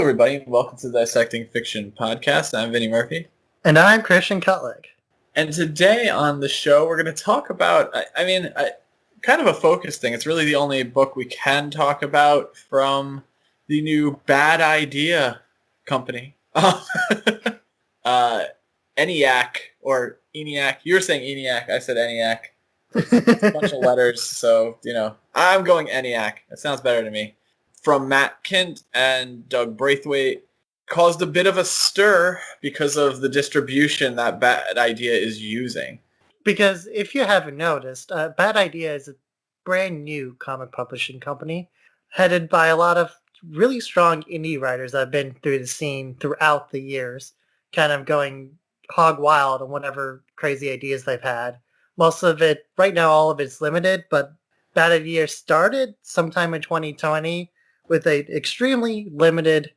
everybody, and welcome to the Dissecting Fiction podcast. I'm Vinny Murphy. And I'm Christian Cutlick. And today on the show, we're going to talk about, kind of a focus thing. It's really the only book we can talk about from the new Bad Idea company. ENIAC, or ENIAC. You were saying ENIAC. I said ENIAC. It's a bunch of letters, so, I'm going ENIAC. That sounds better to me. From Matt Kindt and Doug Braithwaite, caused a bit of a stir because of the distribution that Bad Idea is using. Because if you haven't noticed, Bad Idea is a brand new comic publishing company headed by a lot of really strong indie writers that have been through the scene throughout the years, kind of going hog wild on whatever crazy ideas they've had. Most of it, right now, all of it's limited, but Bad Idea started sometime in 2020 with an extremely limited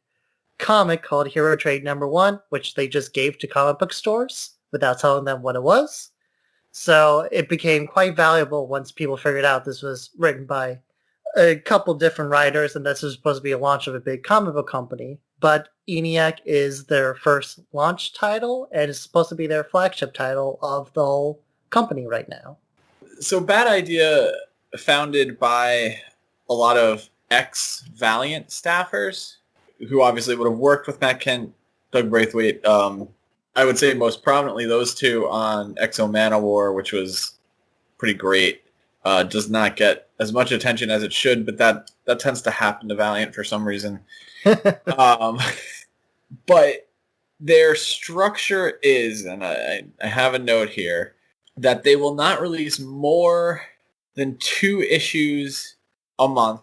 comic called Hero Trade #1, which they just gave to comic book stores without telling them what it was. So it became quite valuable once people figured out this was written by a couple different writers and this was supposed to be a launch of a big comic book company. But ENIAC is their first launch title and is supposed to be their flagship title of the whole company right now. So Bad Idea, founded by a lot of ex-Valiant staffers who obviously would have worked with Matt Kindt, Doug Braithwaite. I would say most prominently those two on Exo Manowar, which was pretty great. Does not get as much attention as it should, but that tends to happen to Valiant for some reason. But their structure is, and I have a note here, that they will not release more than 2 issues a month.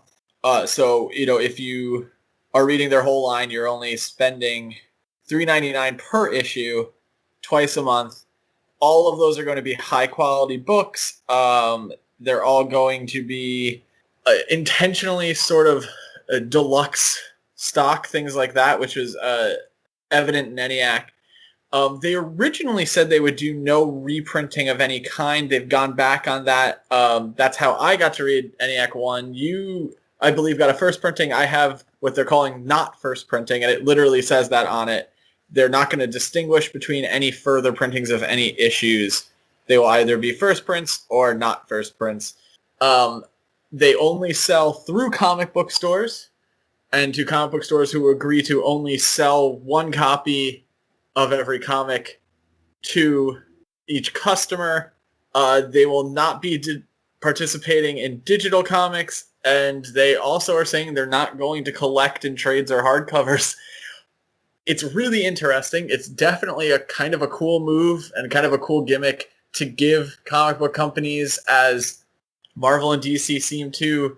So, if you are reading their whole line, you're only spending $3.99 per issue twice a month. All of those are going to be high-quality books. They're all going to be intentionally sort of deluxe stock, things like that, which is evident in ENIAC. They originally said they would do no reprinting of any kind. They've gone back on that. That's how I got to read ENIAC 1. You, I believe, got a first printing. I have what they're calling not first printing, and it literally says that on it. They're not going to distinguish between any further printings of any issues. They will either be first prints or not first prints. They only sell through comic book stores, and to comic book stores who agree to only sell 1 copy of every comic to each customer. They will not be participating in digital comics, and they also are saying they're not going to collect in trades or hardcovers. It's really interesting. It's definitely a kind of a cool move and kind of a cool gimmick to give comic book companies, as Marvel and DC seem to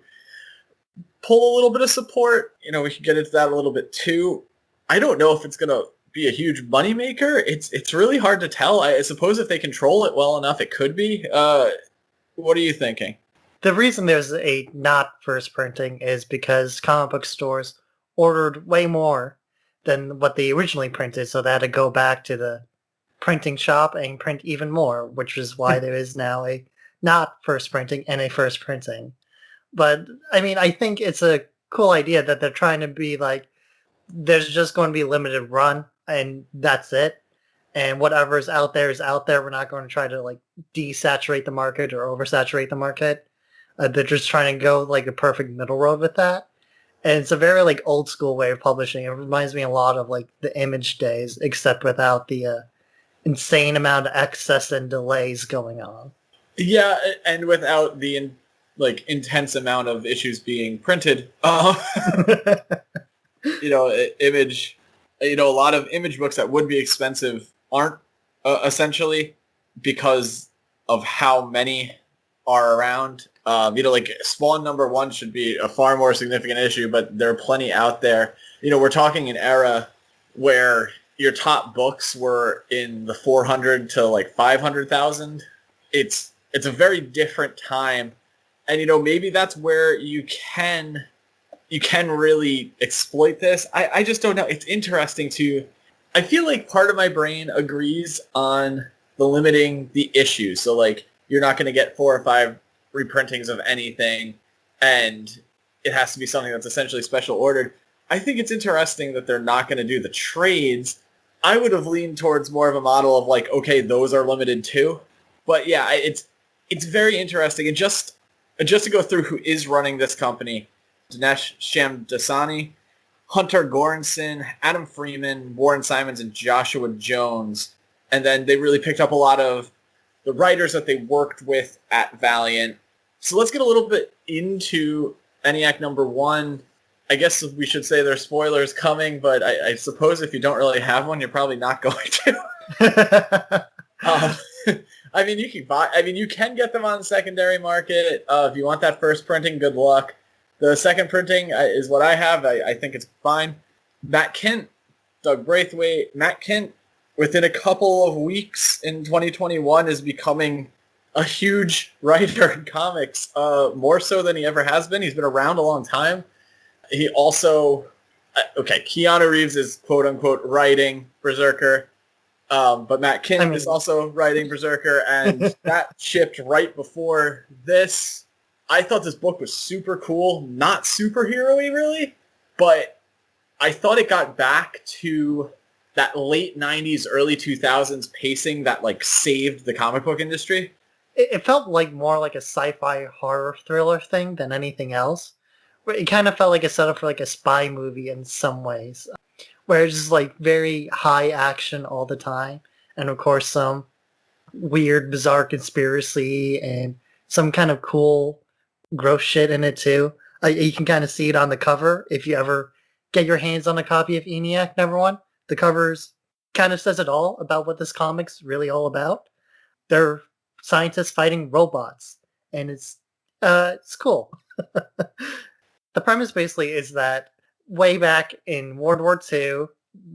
pull a little bit of support. We could get into that a little bit too. I don't know if it's going to be a huge moneymaker. It's really hard to tell. I suppose if they control it well enough, it could be. What are you thinking? The reason there's a not first printing is because comic book stores ordered way more than what they originally printed, so they had to go back to the printing shop and print even more, which is why there is now a not first printing and a first printing. But, I think it's a cool idea that they're trying to be like, there's just going to be a limited run, and that's it. And whatever's out there is out there. We're not going to try to, desaturate the market or oversaturate the market. They're just trying to go, a perfect middle road with that. And it's a very, old school way of publishing. It reminds me a lot of, the Image days, except without the insane amount of excess and delays going on. Yeah, and without the, intense amount of issues being printed. Image, a lot of Image books that would be expensive aren't, essentially, because of how many are around. Spawn #1 should be a far more significant issue, but there are plenty out there. We're talking an era where your top books were in the 400 to 500,000. It's a very different time, and maybe that's where you can really exploit this. I just don't know. It's interesting I feel like part of my brain agrees on the limiting the issues. So you're not going to get 4 or 5 reprintings of anything, and it has to be something that's essentially special ordered. I think it's interesting that they're not going to do the trades. I would have leaned towards more of a model of like, okay, those are limited too. But yeah, it's very interesting. And just to go through who is running this company, Dinesh Shamdasani, Hunter Goranson, Adam Freeman, Warren Simons, and Joshua Jones. And then they really picked up a lot of the writers that they worked with at Valiant. So let's get a little bit into ENIAC number 1. I guess we should say there's spoilers coming, but I suppose if you don't really have one, you're probably not going to. I mean, you can get them on the secondary market. If you want that first printing, good luck. The second printing is what I have. I think it's fine. Matt Kent, Doug Braithwaite. Matt Kent, within a couple of weeks in 2021, is becoming a huge writer in comics, more so than he ever has been. He's been around a long time. He also, Keanu Reeves is quote-unquote writing Berserker, but Matt Kent is also writing Berserker, and that shipped right before this. I thought this book was super cool, not superhero-y really, but I thought it got back to that late 90s, early 2000s pacing that like saved the comic book industry. It felt like more like a sci-fi horror thriller thing than anything else. It kind of felt like a setup for like a spy movie in some ways, where it's just like very high action all the time, and of course some weird, bizarre conspiracy and some kind of cool, gross shit in it too. You can kind of see it on the cover if you ever get your hands on a copy of ENIAC number 1. The covers kind of says it all about what this comic's really all about. They're scientists fighting robots, and it's cool. The premise basically is that way back in World War II,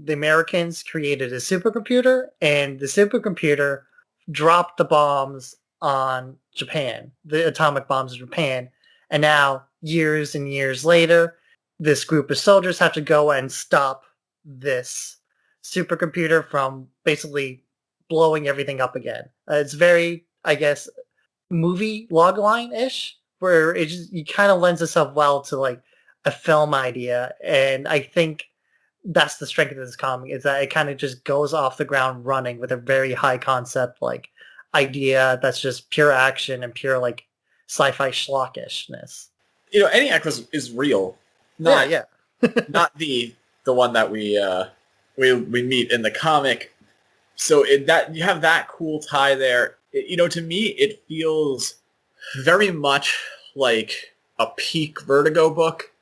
the Americans created a supercomputer, and the supercomputer dropped the bombs on Japan, the atomic bombs in Japan. And now, years and years later, this group of soldiers have to go and stop this supercomputer from basically blowing everything up again. It's very, I guess, movie logline-ish, where it kind of lends itself well to like a film idea. And I think that's the strength of this comic, is that it kind of just goes off the ground running with a very high concept like idea that's just pure action and pure like sci-fi schlockishness. You know, ENIAC is real. Not not the one that we meet in the comic. So that you have that cool tie there. To me, it feels very much like a peak Vertigo book.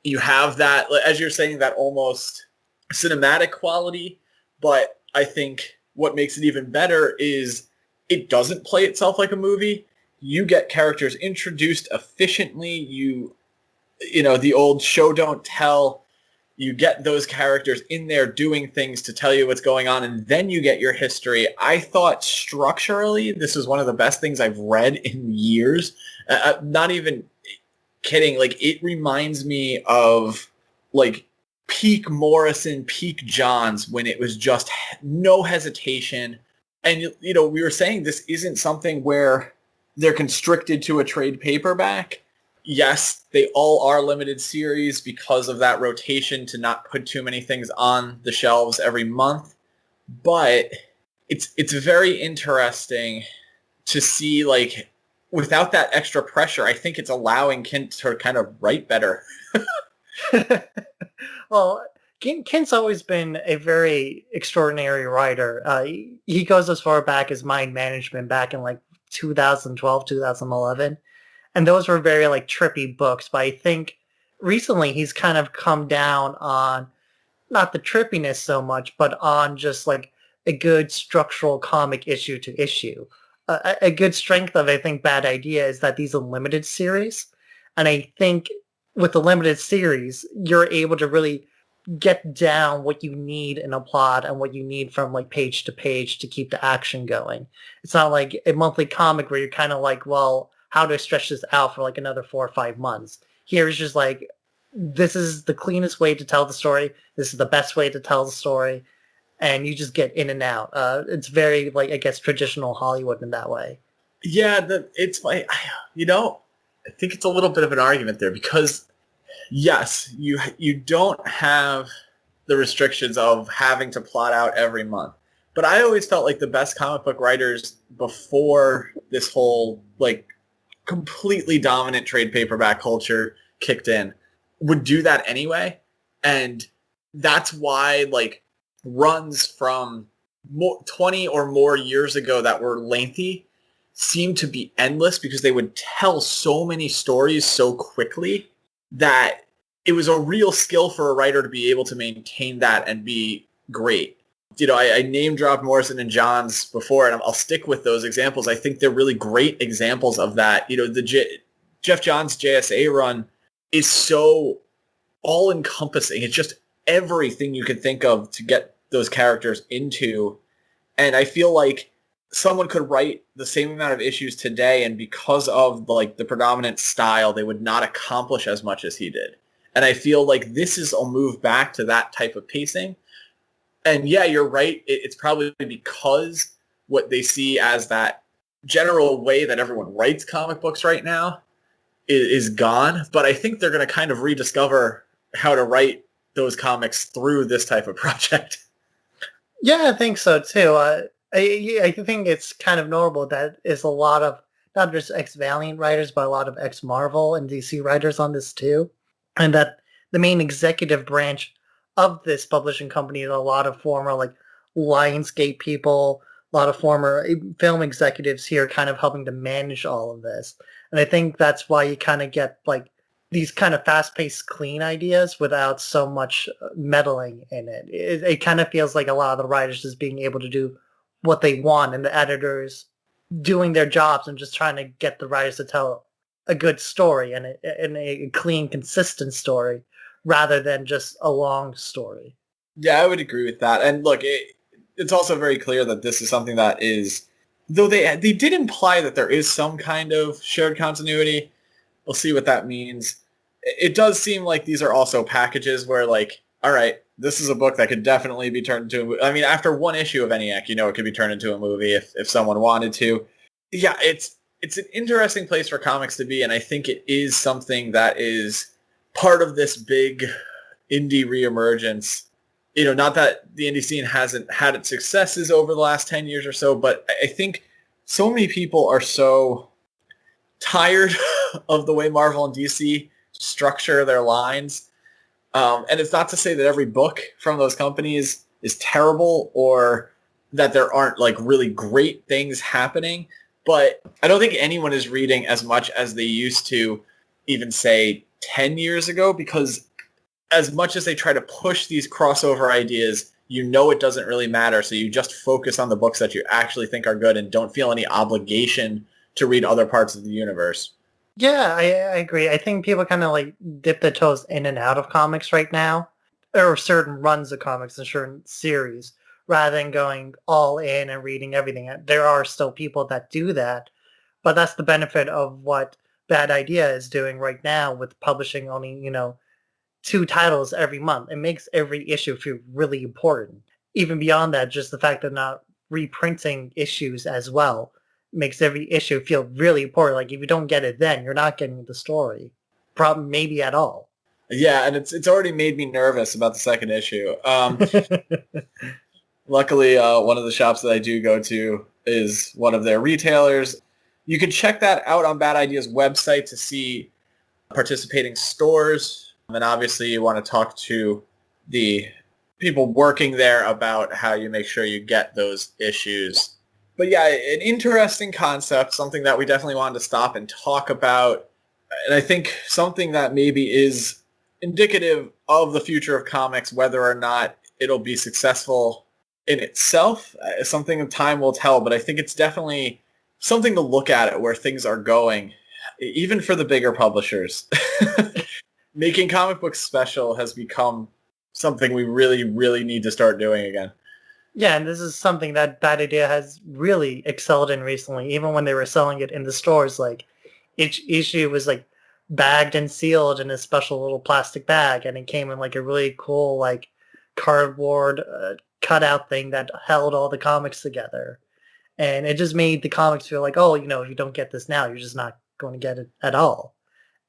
You have that, as you're saying, that almost cinematic quality, but I think what makes it even better is it doesn't play itself like a movie. You get characters introduced efficiently. The old show don't tell. You get those characters in there doing things to tell you what's going on, and then you get your history. I thought structurally this was one of the best things I've read in years. Not even kidding. Like, it reminds me of like peak Morrison, peak Johns, when it was just no hesitation. And, we were saying this isn't something where they're constricted to a trade paperback. Yes, they all are limited series because of that rotation to not put too many things on the shelves every month. But it's very interesting to see, like, without that extra pressure, I think it's allowing Kent to kind of write better. Well, Kent's always been a very extraordinary writer. He goes as far back as Mind Management back in like 2012, 2011. And those were very like trippy books. But I think recently he's kind of come down on not the trippiness so much, but on just like a good structural comic issue to issue. A good strength of, I think, Bad Idea is that these are limited series. And I think with the limited series, you're able to really get down what you need in a plot and what you need from like page to page to keep the action going. It's not like a monthly comic where you're kind of like, well, how do I stretch this out for like another 4 or 5 months? Here it's just like, this is the cleanest way to tell the story. This is the best way to tell the story. And you just get in and out. It's very, like, I guess, traditional Hollywood in that way. Yeah, it's like, I think it's a little bit of an argument there, because yes, you don't have the restrictions of having to plot out every month. But I always felt like the best comic book writers before this whole like completely dominant trade paperback culture kicked in would do that anyway. And that's why like runs from 20 or more years ago that were lengthy seemed to be endless because they would tell so many stories so quickly that it was a real skill for a writer to be able to maintain that and be great. You know, I name dropped Morrison and Johns before, and I'll stick with those examples. I think they're really great examples of that. You know, the Jeff Johns JSA run is so all-encompassing. It's just everything you can think of to get those characters into. And I feel like someone could write the same amount of issues today, and because of like the predominant style, they would not accomplish as much as he did. And I feel like this is a move back to that type of pacing. And yeah, you're right. It's probably because what they see as that general way that everyone writes comic books right now is gone. But I think they're going to kind of rediscover how to write those comics through this type of project. Yeah, I think so too. I think it's kind of notable that is a lot of not just ex-Valiant writers, but a lot of ex-Marvel and DC writers on this too. And that the main executive branch of this publishing company is a lot of former like Lionsgate people, a lot of former film executives here kind of helping to manage all of this. And I think that's why you kind of get like these kind of fast-paced, clean ideas without so much meddling in it. It kind of feels like a lot of the writers just being able to do what they want and the editors doing their jobs and just trying to get the writers to tell a good story and a clean, consistent story rather than just a long story. Yeah, I would agree with that. And look, it's also very clear that this is something that is, though they did imply that there is some kind of shared continuity. We'll see what that means. It does seem like these are also packages where like, all right, this is a book that could definitely be turned into a movie. I mean, after one issue of ENIAC, you know it could be turned into a movie if someone wanted to. Yeah, it's an interesting place for comics to be, and I think it is something that is part of this big indie reemergence. You know, not that the indie scene hasn't had its successes over the last 10 years or so, but I think so many people are so tired of the way Marvel and DC structure their lines. And it's not to say that every book from those companies is terrible or that there aren't like really great things happening, but I don't think anyone is reading as much as they used to even say 10 years ago, because as much as they try to push these crossover ideas, you know it doesn't really matter. So you just focus on the books that you actually think are good and don't feel any obligation to read other parts of the universe. Yeah, I agree. I think people kind of like dip their toes in and out of comics right now, or certain runs of comics and certain series, rather than going all in and reading everything. There are still people that do that, but that's the benefit of what Bad Idea is doing right now with publishing only, 2 titles every month. It makes every issue feel really important. Even beyond that, just the fact that not reprinting issues as well makes every issue feel really important. Like if you don't get it then, you're not getting the story. Problem maybe at all. Yeah, and it's already made me nervous about the second issue. Luckily, one of the shops that I do go to is one of their retailers. You can check that out on Bad Idea's website to see participating stores. And obviously you want to talk to the people working there about how you make sure you get those issues. But yeah, an interesting concept, something that we definitely wanted to stop and talk about. And I think something that maybe is indicative of the future of comics, whether or not it'll be successful in itself, something time will tell. But I think it's definitely something to look at where things are going, even for the bigger publishers. Making comic books special has become something we really, really need to start doing again. Yeah, and this is something that Bad Idea has really excelled in recently. Even when they were selling it in the stores, like each issue was like bagged and sealed in a special little plastic bag, and it came in like a really cool like cardboard cutout thing that held all the comics together. And it just made the comics feel like, oh, if you don't get this now, you're just not going to get it at all.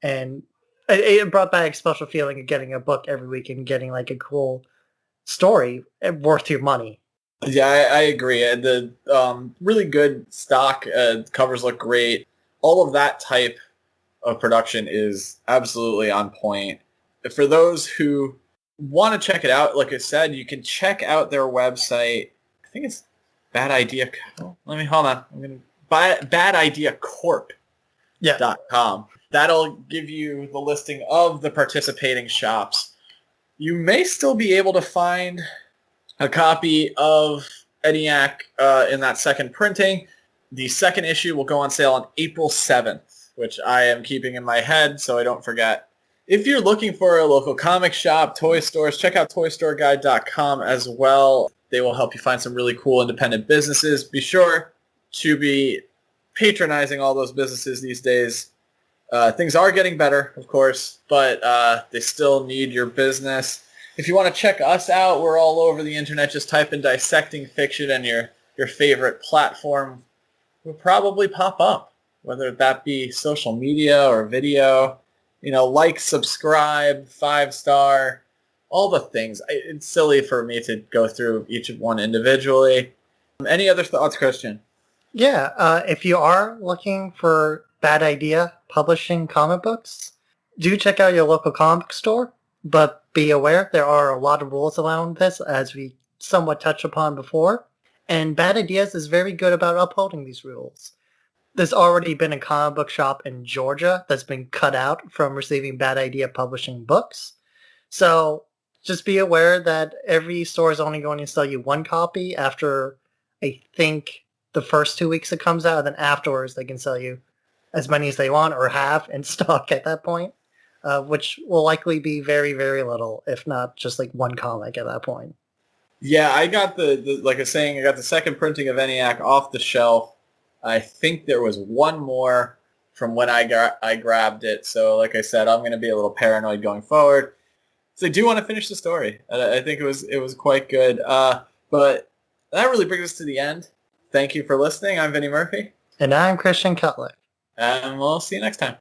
And It brought back a special feeling of getting a book every week and getting like a cool story worth your money. Yeah, I agree. The really good stock covers look great. All of that type of production is absolutely on point. For those who want to check it out, like I said, you can check out their website. I think it's Bad Idea. Let me hold on. I'm gonna badideacorp.com. Yeah. That'll give you the listing of the participating shops. You may still be able to find a copy of ENIAC in that second printing. The second issue will go on sale on April 7th, which I am keeping in my head so I don't forget. If you're looking for a local comic shop, toy stores, check out toystoreguide.com as well. They will help you find some really cool independent businesses. Be sure to be patronizing all those businesses these days. Things are getting better, of course, but they still need your business. If you want to check us out, we're all over the internet. Just type in Dissecting Fiction and your favorite platform will probably pop up, whether that be social media or video. Like, subscribe, 5-star, all the things. It's silly for me to go through each one individually. Any other thoughts, Christian? Yeah, if you are looking for Bad Idea publishing comic books, do check out your local comic store, but be aware there are a lot of rules around this, as we somewhat touched upon before, and Bad Ideas is very good about upholding these rules. There's already been a comic book shop in Georgia that's been cut out from receiving Bad Idea publishing books, so just be aware that every store is only going to sell you one copy after, I think, the first 2 weeks it comes out, and then afterwards they can sell you as many as they want or have in stock at that point, which will likely be very, very little, if not just like one comic at that point. Yeah, I got like I was saying, I got the second printing of ENIAC off the shelf. I think there was one more from when I grabbed it. So like I said, I'm going to be a little paranoid going forward. So I do want to finish the story. I think it was quite good. But that really brings us to the end. Thank you for listening. I'm Vinny Murphy. And I'm Christian Cutler. And we'll see you next time.